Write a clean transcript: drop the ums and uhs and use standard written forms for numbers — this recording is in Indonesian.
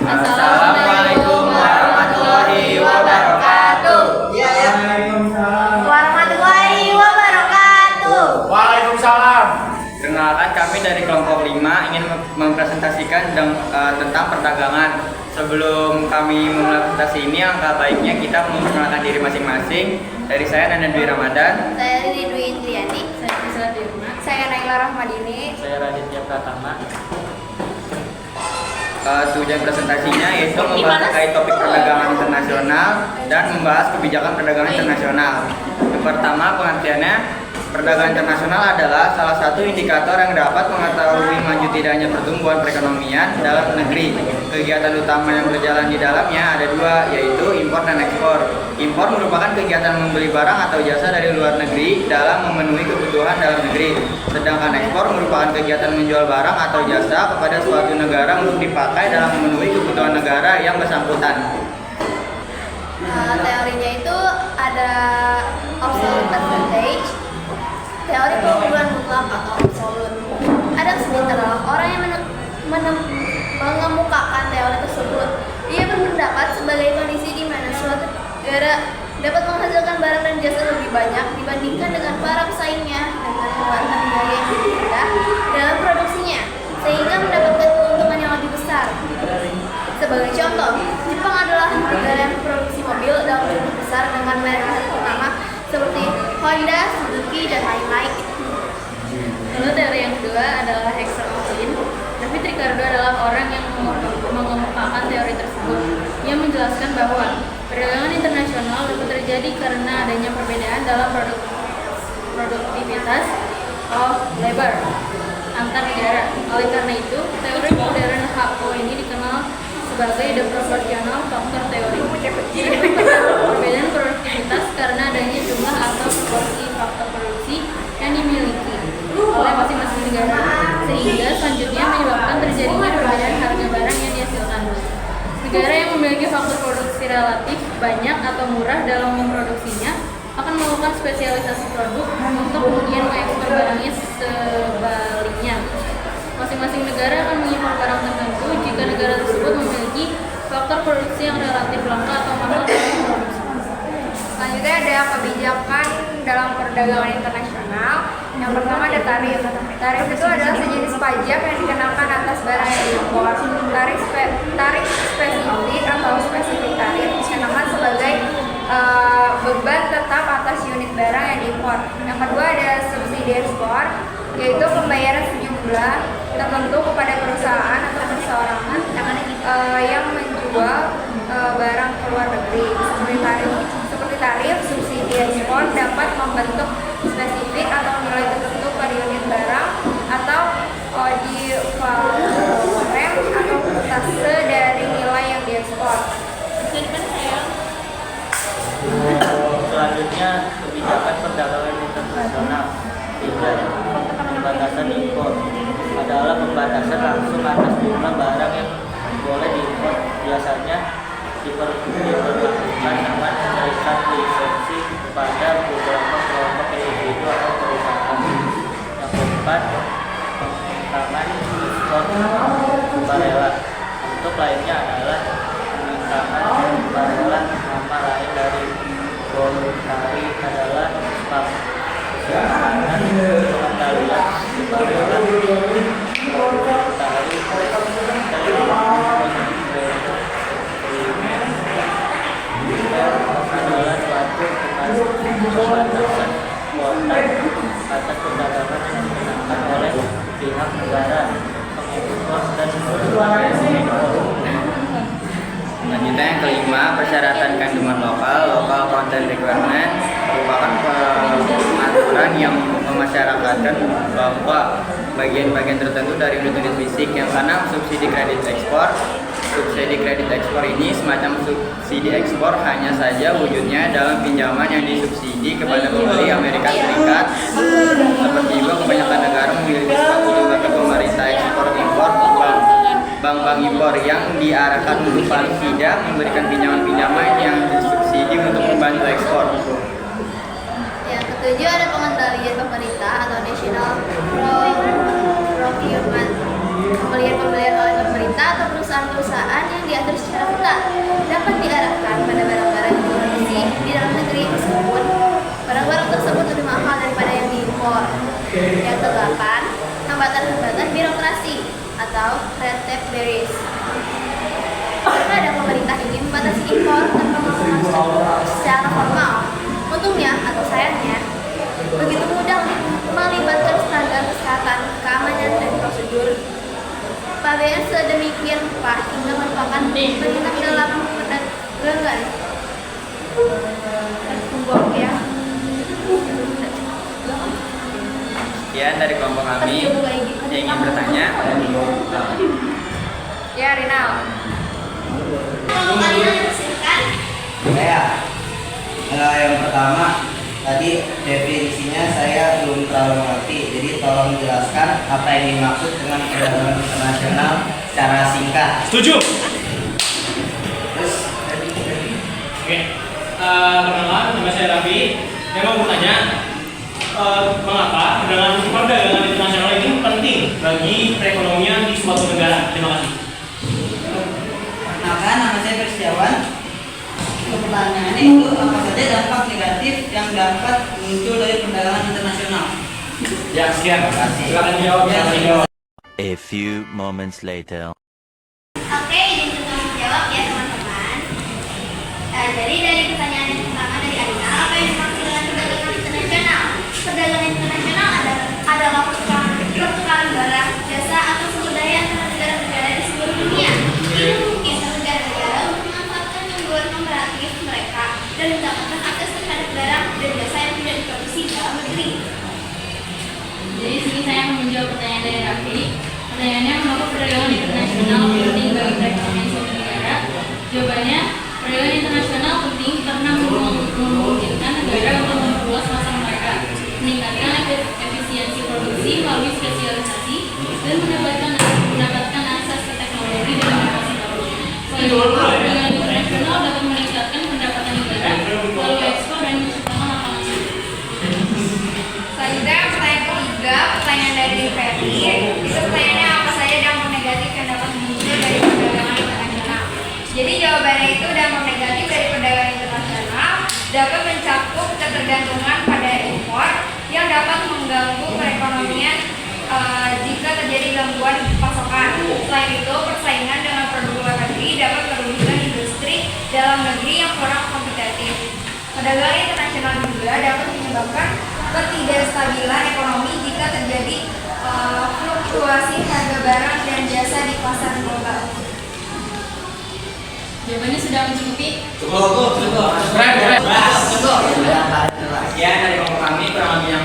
Assalamualaikum warahmatullahi wabarakatuh. Warahmatullahi wabarakatuh. Waalaikumsalam. Perkenalkan, kami dari kelompok 5 ingin mempresentasikan tentang perdagangan. Sebelum kami memulai presentasi ini, angka baiknya kita memperkenalkan diri masing-masing. Dari saya Nanda Dwi Ramadan. Saya Dwi Indriani. Saya Isra Dirma. Saya Naila Rahmadini. Saya Raditya Pratama. Tujuan presentasinya yaitu membahas terkait topik perdagangan internasional dan membahas kebijakan perdagangan internasional. Yang pertama, pengertiannya, perdagangan internasional adalah salah satu indikator yang dapat mengetahui maju tidaknya pertumbuhan perekonomian dalam negeri. Kegiatan utama yang berjalan di dalamnya ada dua, yaitu impor dan ekspor. Impor merupakan kegiatan membeli barang atau jasa dari luar negeri dalam memenuhi kebutuhan dalam negeri. Sedangkan ekspor merupakan kegiatan menjual barang atau jasa kepada suatu negara untuk dipakai dalam memenuhi kebutuhan negara yang bersangkutan. Teorinya itu ada absolute percentage, teori keunggulan mutlak atau absolut. Adam Smith adalah orang yang mengemukakan teori tersebut. Dia berpendapat sebagai kondisi di mana suatu negara dapat menghasilkan barang dan jasa lebih banyak dibandingkan dengan para pesaingnya dengan menggunakan biaya yang lebih rendah dalam produksinya, sehingga mendapatkan keuntungan yang lebih besar. Sebagai contoh, Jepang adalah negara yang memproduksi mobil dalam jumlah besar dengan merek utama seperti Honda, Suzuki, dan lain-lain. Lalu teori yang kedua adalah Hexer Ohlin. David Ricardo adalah orang yang mengemukakan teori tersebut. Ia menjelaskan bahwa perdagangan internasional dapat terjadi karena adanya perbedaan dalam produktivitas of labor antar negara. Oleh karena itu, teori modern HO ini dikenal sebagai the proportional factor theory. Perbedaan produktivitas karena adanya jumlah atau proporsi faktor produksi yang dimiliki oleh masing-masing negara, sehingga selanjutnya menyebabkan terjadinya perbedaan harga barang yang dihasilkan. Negara yang memiliki faktor produksi relatif banyak atau murah dalam memproduksinya akan melakukan spesialisasi produk untuk kemudian mengekspor barangnya. Sebaliknya, masing-masing negara akan mengimpor barang tertentu jika negara tersebut memiliki faktor produksi yang relatif langka atau mahal dalam memproduksi. Selanjutnya ada kebijakan dalam perdagangan internasional. Yang pertama ada tarif. Tarif itu adalah sejenis pajak yang dikenakan atas barang yang diimpor. Tarif spesifik atau spesifik tarif dikenakan sebagai beban tetap atas unit barang yang diimpor. Yang kedua ada subsidi ekspor, yaitu pembayaran sejumlah tertentu kepada perusahaan atau perseorangan yang menjual barang ke luar negeri. Seperti tarif subsidi ekspor dapat membentuk spesifik atau nilai tertentu pada unit barang atau odivalorem atau persentase dari nilai yang diekspor. Selanjutnya, kebijakan perdagangan internasional. Tiga, pembatasan impor adalah pembatasan langsung atas jumlah barang yang boleh diimpor. Biasanya diperlakukan dengan memberikan lisensi kepada beberapa kelompok individu atau perusahaan. Yang keempat, pengentangan ekspor sukarela. Untuk lainnya adalah pengentangan sukarela. Nama lain dari voluntari adalah spam. Pengentangan pengendalian sukarela adalah suatu pembatasan kuota atas perdagangan yang dikenakan oleh pihak negara pengekspor dan pengimpor. Selanjutnya yang kelima, persyaratan kandungan local content requirement merupakan pengaturan yang memasyarakatkan bahwa bagian-bagian tertentu dari unit-unit fisik yang karena subsidi kredit ekspor. Subsidi kredit ekspor ini semacam subsidi ekspor, hanya saja wujudnya dalam pinjaman yang disubsidi kepada pembeli Amerika Serikat. Seperti juga kebanyakan negara memiliki suatu lembaga pemerintah ekspor impor, bank-bank impor yang diarahkan untuk paling tidak memberikan pinjaman-pinjaman yang disubsidi untuk membantu ekspor. Yang ketujuh ada pengendalian pemerintah atau national procurement. Pembelian-pembelian oleh pemerintah atau perusahaan-perusahaan yang diatur secara ketat dapat diarahkan pada barang-barang yang diproduksi di dalam negeri meskipun barang-barang tersebut lebih mahal daripada yang diimpor. Yang kedelapan, hambatan-hambatan birokrasi atau red tape barriers. Kadang pemerintah ingin membatasi impor tanpa melakukan secara formal. Untungnya atau sayangnya, begitu mudah untuk melibatkan standar kesehatan, keamanan, dan prosedur pabean sedemikian rupa hingga merupakan pengingat dalam perdagangan. Tunggu ya. Sekian dari kelompok kami yang ingin bertanya. Ya, Rinal. Kalau kalian membersihkan, Ya, yang pertama tadi definisinya saya belum terlalu mengerti, jadi tolong jelaskan apa yang dimaksud dengan perdagangan internasional secara singkat. Setuju. Terus Oke. Perkenalan, nama saya Raffi. Saya mau bertanya, mengapa perdagangan internasional ini penting bagi perekonomian di suatu negara? Terima kasih. perkenalkan, nama saya Persiawan. Untuk pertanyaannya itu apa saja dampak negatif yang dapat muncul dari perdagangan internasional? Ya, sekian. Terima kasih. Silakan dijawab. Silakan dijawab. A few moments later. oke, izin untuk menjawab ya teman-teman. Jadi dari pertanyaan yang pertama dari Arina, apa yang dimaksud dengan perdagangan internasional? Perdagangan internasional adalah pertukaran barang, jasa atau sumber daya antara negara-negara di seluruh dunia. Ini memungkinkan negara-negara untuk memanfaatkan keunggulan komparatif mereka dan mendapatkan akses terhadap barang dan jasa yang tidak diproduksi di dalam negeri. Jadi sini saya akan menjawab pertanyaan dari Raffi. Pertanyaannya, mengapa perdagangan internasional penting bagi perekonomian suatu negara? Jawabannya, perdagangan internasional penting karena memungkinkan negara untuk memperluas pasar mereka, meningkatkan efisiensi produksi melalui spesialisasi, dan mendapatkan akses ke teknologi dan inovasi baru. Selain itu, perdagangan internasional dapat meningkatkan pendapatan negara melalui ekspor dan menciptakan lapangan kerja. Selanjutnya pertanyaan ketiga, pertanyaan dari Ferry. Itu pertanyaannya, apa saja dampak negatif yang dapat muncul dari perdagangan internasional? Jadi jawabannya itu dampak negatif dari perdagangan internasional dapat mencakup ketergantungan pada impor yang dapat mengganggu perekonomian jika terjadi gangguan pasokan. Selain itu, persaingan dengan produk luar negeri dapat merugikan industri dalam negeri yang kurang kompetitif. Perdagangan internasional juga dapat menyebabkan ketidakstabilan ekonomi jika terjadi fluktuasi harga barang dan jasa di pasar global. Jawabannya sudah mencukupi. Cukup. Sekian dari kelompok kami, kurang lebih yang